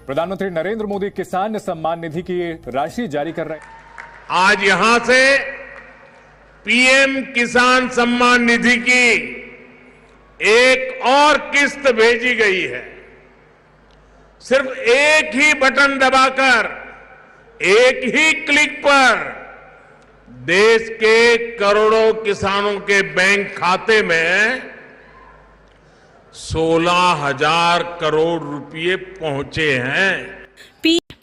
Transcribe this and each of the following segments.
प्रधानमंत्री नरेंद्र मोदी किसान सम्मान निधि की राशि जारी कर रहे हैं। आज यहां से पीएम किसान सम्मान निधि की एक और किस्त भेजी गई है। सिर्फ एक ही बटन दबाकर, एक ही क्लिक पर देश के करोड़ों किसानों के बैंक खाते में 16,000 करोड़ रुपए पहुंचे हैं।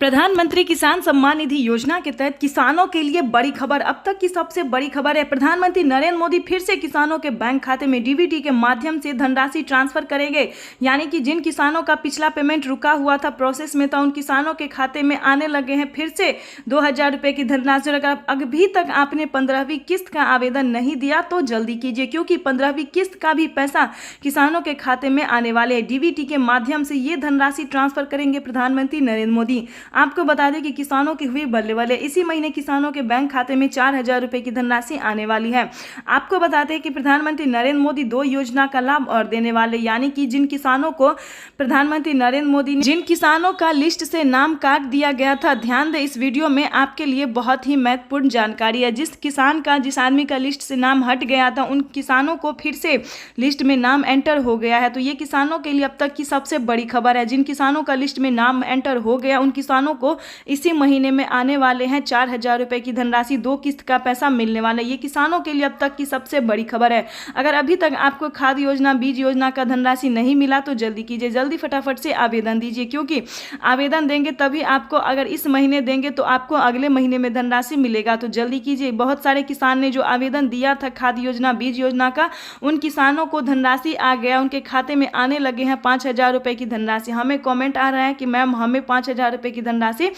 प्रधानमंत्री किसान सम्मान निधि योजना के तहत किसानों के लिए बड़ी खबर। अब तक की सबसे बड़ी खबर है, प्रधानमंत्री नरेंद्र मोदी फिर से किसानों के बैंक खाते में डीबीटी के माध्यम से धनराशि ट्रांसफर करेंगे। यानी कि जिन किसानों का पिछला पेमेंट रुका हुआ था, प्रोसेस में था, उन किसानों के खाते में आने लगे हैं फिर से 2,000 रुपए की धनराशि। अगर अभी तक आपने 15वीं किस्त का आवेदन नहीं दिया तो जल्दी कीजिए, क्योंकि 15वीं किस्त का भी पैसा किसानों के खाते में आने वाले हैं। डीबीटी के माध्यम से ये धनराशि ट्रांसफर करेंगे प्रधानमंत्री नरेंद्र मोदी। आपको बता दें कि किसानों की हुई बल्ले इसी महीने किसानों के बैंक खाते में 4,000 रुपए की धनराशि आने वाली है। आपको बताते हैं कि प्रधानमंत्री नरेंद्र मोदी 2 योजना का लाभ और देने वाले, यानी कि जिन किसानों को प्रधानमंत्री नरेंद्र मोदी ने जिन किसानों का लिस्ट से नाम काट दिया गया था, ध्यान दें, इस वीडियो में आपके लिए बहुत ही महत्वपूर्ण जानकारी है। जिस आदमी का लिस्ट से नाम हट गया था, उन किसानों को फिर से लिस्ट में नाम एंटर हो गया है। तो ये किसानों के लिए अब तक की सबसे बड़ी खबर है। जिन किसानों का लिस्ट में नाम एंटर हो गया, उन किसानों को इसी महीने में आने वाले हैं 4,000 रुपए की धनराशि, 2 किस्त का पैसा मिलने वाला है। ये किसानों के लिए अब तक की सबसे बड़ी खबर है। अगर अभी तक आपको खाद योजना, बीज योजना का धनराशि नहीं मिला तो जल्दी कीजिए, जल्दी फटाफट से आवेदन दीजिए, क्योंकि आवेदन देंगे तभी आपको, अगर इस महीने देंगे तो आपको अगले महीने में धनराशि मिलेगा। तो जल्दी कीजिए। बहुत सारे किसान ने जो आवेदन दिया था खाद योजना, बीज योजना का, उन किसानों को धनराशि आ गया, उनके खाते में आने लगे हैं 5,000 रुपए की धनराशि। हमें कमेंट आ रहा है कि मैम हमें 5,000 रुपए की धनराशि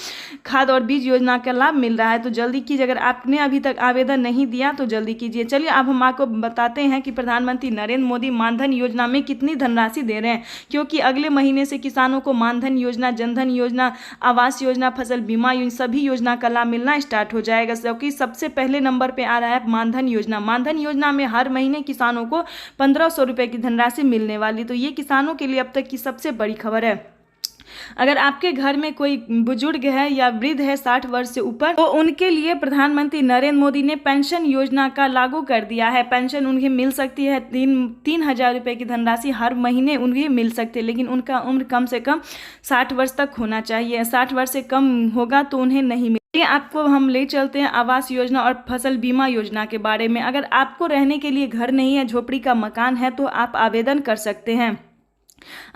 खाद और बीज योजना का लाभ मिल रहा है। तो जल्दी कीजिए। अगर आपने अभी तक आवेदन नहीं दिया तो जल्दी कीजिए। चलिए अब हम आपको बताते हैं कि प्रधानमंत्री नरेंद्र मोदी मानधन योजना में कितनी धनराशि दे रहे हैं, क्योंकि अगले महीने से किसानों को मानधन योजना, जनधन योजना, आवास योजना, फसल बीमा योजना, सभी योजना का लाभ मिलना स्टार्ट हो जाएगा। क्योंकि सबसे पहले नंबर पर आ रहा है मानधन योजना। मानधन योजना में हर महीने किसानों को 1,500 रुपए की धनराशि मिलने वाली। तो ये किसानों के लिए अब तक की सबसे बड़ी खबर है। अगर आपके घर में कोई बुजुर्ग है या वृद्ध है 60 वर्ष से ऊपर, तो उनके लिए प्रधानमंत्री नरेंद्र मोदी ने पेंशन योजना का लागू कर दिया है। पेंशन उन्हें मिल सकती है, 3,000 रुपए की धनराशि हर महीने उन्हें मिल सकती है, लेकिन उनका उम्र कम से कम 60 वर्ष तक होना चाहिए। 60 वर्ष से कम होगा तो उन्हें नहीं मिलेगी। आपको हम ले चलते हैं आवास योजना और फसल बीमा योजना के बारे में। अगर आपको रहने के लिए घर नहीं है, झोपड़ी का मकान है, तो आप आवेदन कर सकते हैं।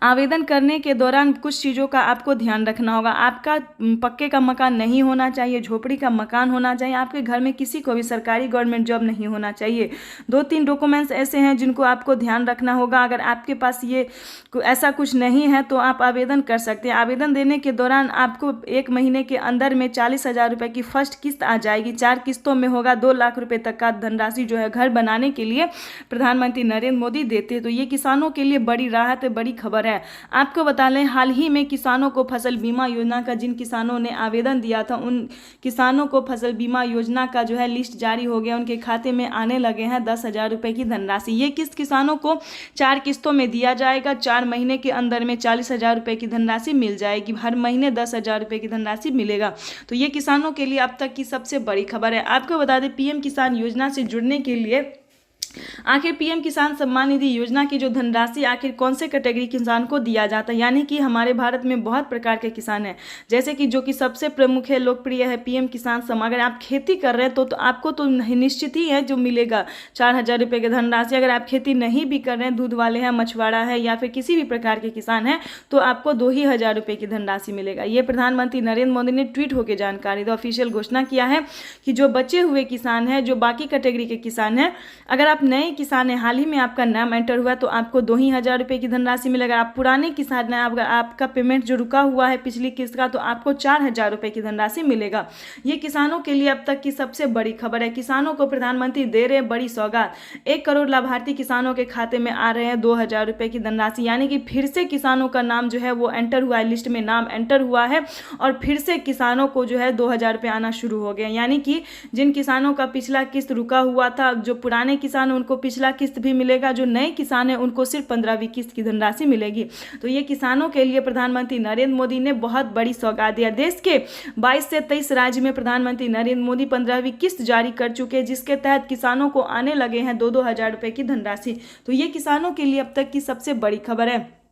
आवेदन करने के दौरान कुछ चीज़ों का आपको ध्यान रखना होगा। आपका पक्के का मकान नहीं होना चाहिए, झोपड़ी का मकान होना चाहिए, आपके घर में किसी को भी सरकारी गवर्नमेंट जॉब नहीं होना चाहिए। 2-3 डॉक्यूमेंट्स ऐसे हैं जिनको आपको ध्यान रखना होगा। अगर आपके पास ये ऐसा कुछ नहीं है तो आप आवेदन कर सकते हैं। आवेदन देने के दौरान आपको 1 महीने के अंदर में 40,000 रुपये की फर्स्ट किस्त आ जाएगी। 4 किस्तों में होगा। 2 लाख रुपये तक का धनराशि जो है घर बनाने के लिए प्रधानमंत्री नरेंद्र मोदी देते हैं। तो ये किसानों के लिए बड़ी राहत है, बड़ी खबर है। आपको बता लें, हाल ही में किसानों को फसल बीमा योजना का, जिन किसानों ने आवेदन दिया था, उन किसानों को फसल बीमा योजना का जो है लिस्ट जारी हो गया। उनके खाते में आने लगे हैं 10,000 रुपए की धनराशि। ये किस्त किसानों को 4 किस्तों में दिया जाएगा। 4 महीने के अंदर में 40,000 रुपए की धनराशि मिल जाएगी। हर महीने 10,000 रुपए की धनराशि मिलेगा। तो ये किसानों के लिए अब तक की सबसे बड़ी खबर है। आपको बता दें, पीएम किसान योजना से जुड़ने के लिए आखिर पीएम किसान सम्मान निधि योजना की जो धनराशि आखिर कौन से कैटेगरी किसान को दिया जाता है, यानी कि हमारे भारत में बहुत प्रकार के किसान हैं, जैसे कि जो कि सबसे प्रमुख है, लोकप्रिय है पीएम किसान सम्मान। अगर आप खेती कर रहे हैं तो आपको तो निश्चित ही है जो मिलेगा 4,000 रुपये की धनराशि। अगर आप खेती नहीं भी कर रहे हैं, दूध वाले हैं, मछुआरा है या फिर किसी भी प्रकार के किसान हैं, तो आपको 2,000 रुपये की धनराशि मिलेगा। ये प्रधानमंत्री नरेंद्र मोदी ने ट्वीट होकर जानकारी दी, ऑफिशियल घोषणा किया है कि जो बचे हुए किसान हैं, जो बाकी कैटेगरी के किसान हैं, अगर आप नए किसान है, हाल ही में आपका नाम एंटर हुआ, तो आपको 2,000 रुपये की धनराशि मिलेगा। आप पुराने किसान हैं, आपका पेमेंट जो रुका हुआ है पिछली किस्त का, तो आपको 4,000 रुपये की धनराशि मिलेगा। ये किसानों के लिए अब तक की सबसे बड़ी खबर है। किसानों को प्रधानमंत्री दे रहे हैं बड़ी सौगात। 1 करोड़ लाभार्थी किसानों के खाते में आ रहे हैं 2,000 रुपये की धनराशि, यानी कि फिर से किसानों का नाम जो है वो एंटर हुआ है, लिस्ट में नाम एंटर हुआ है, और फिर से किसानों को जो है 2,000 रुपये आना शुरू हो गए। यानी कि जिन किसानों का पिछला किस्त रुका हुआ था, जो पुराने किसान हैं उनको पिछला किस्त भी मिलेगा, जो नए किसान हैं उनको सिर्फ 15वीं किस्त की धनराशि मिलेगी। तो ये किसानों के लिए प्रधानमंत्री नरेंद्र मोदी ने बहुत बड़ी सौगात दिया। देश के 22 से 23 राज्य में प्रधानमंत्री नरेंद्र मोदी 15वीं किस्त जारी कर चुके हैं, जिसके तहत किसानों को आने लगे हैं 2-2 हज़ार रुपये की धनराशि। तो ये किसानों के लिए अब तक की सबसे बड़ी खबर है।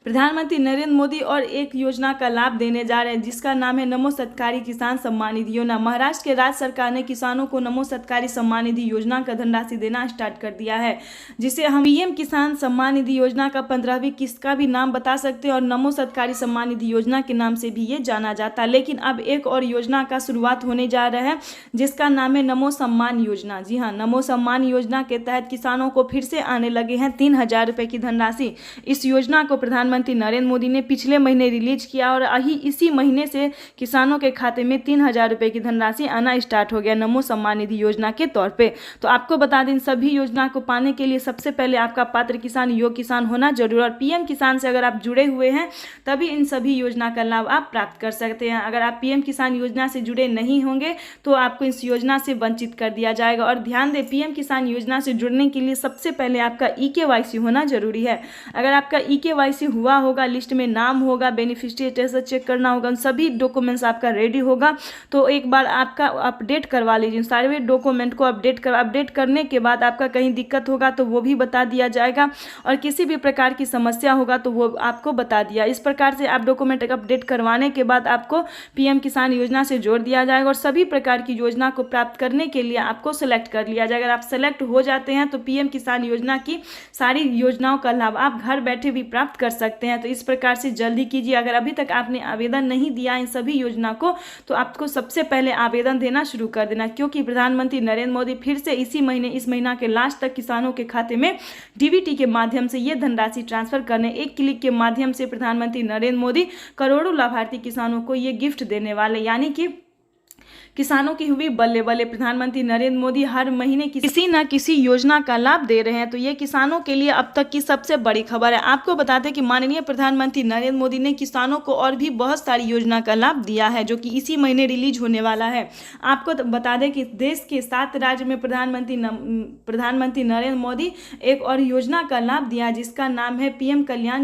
प्रधानमंत्री नरेंद्र मोदी और एक योजना का लाभ देने जा रहे हैं, जिसका नाम है नमो सत्कारी किसान सम्मान निधि योजना। महाराष्ट्र के राज्य सरकार ने किसानों को नमो सत्कारी सम्मान निधि योजना का धनराशि देना स्टार्ट कर दिया है, जिसे हम पीएम किसान सम्मान निधि योजना का 15वीं किस्त का भी नाम बता सकते हैं और नमो सत्कारी सम्मान निधि योजना के नाम से भी ये जाना जाता है। लेकिन अब एक और योजना का शुरुआत होने जा रहा है, जिसका नाम है नमो सम्मान योजना। जी हाँ, नमो सम्मान योजना के तहत किसानों को फिर से आने लगे हैं 3,000 रुपये की धनराशि। इस योजना को प्रधानमंत्री नरेंद्र मोदी ने पिछले महीने रिलीज किया और इसी महीने से किसानों के खाते में 3,000 रुपये की धनराशि आना स्टार्ट हो गया नमो सम्मान निधि योजना के तौर पे। तो आपको बता दें, सभी योजना को पाने के लिए सबसे पहले आपका पात्र किसान, योग्य किसान होना जरूरी है और पीएम किसान से अगर आप जुड़े हुए हैं तभी इन सभी योजना का लाभ आप प्राप्त कर सकते हैं। अगर आप पीएम किसान योजना से जुड़े नहीं होंगे तो आपको इस योजना से वंचित कर दिया जाएगा। और ध्यान दें, पीएम किसान योजना से जुड़ने के लिए सबसे पहले आपका EKYC होना जरूरी है। अगर आपका EKYC हुआ होगा, लिस्ट में नाम होगा, बेनिफिशियरी स्टेटस चेक करना होगा, उन सभी डॉक्यूमेंट्स आपका रेडी होगा, तो एक बार आपका अपडेट करवा लीजिए। सारे डॉक्यूमेंट को अपडेट करने के बाद आपका कहीं दिक्कत होगा तो वो भी बता दिया जाएगा और किसी भी प्रकार की समस्या होगा तो वो आपको बता दिया। इस प्रकार से आप डॉक्यूमेंट अपडेट करवाने के बाद आपको पीएम किसान योजना से जोड़ दिया जाएगा और सभी प्रकार की योजना को प्राप्त करने के लिए आपको सेलेक्ट कर लिया जाएगा। अगर आप सेलेक्ट हो जाते हैं तो पीएम किसान योजना की सारी योजनाओं का लाभ आप घर बैठे भी प्राप्त कर सकते हैं। तो इस प्रकार से जल्दी कीजिए। अगर अभी तक आपने आवेदन नहीं दिया इन सभी योजना को तो आपको सबसे पहले आवेदन देना शुरू कर देना, क्योंकि प्रधानमंत्री नरेंद्र मोदी फिर से इस महीना के लास्ट तक किसानों के खाते में डीबीटी के माध्यम से ये धनराशि ट्रांसफर करने, एक क्लिक के माध्यम से प्रधानमंत्री नरेंद्र मोदी करोड़ों लाभार्थी किसानों को ये गिफ्ट देने वाले, यानी कि किसानों की हुई बल्ले बल्ले। प्रधानमंत्री नरेंद्र मोदी हर महीने किसी न किसी योजना का लाभ दे रहे हैं। तो ये किसानों के लिए अब तक की सबसे बड़ी खबर है। आपको बता दें कि माननीय प्रधानमंत्री नरेंद्र मोदी ने किसानों को और भी बहुत सारी योजना का लाभ दिया है, जो कि इसी महीने रिलीज होने वाला है। आपको बता दें कि देश के 7 राज्य में प्रधानमंत्री नरेंद्र मोदी एक और योजना का लाभ दिया, जिसका नाम है पीएम कल्याण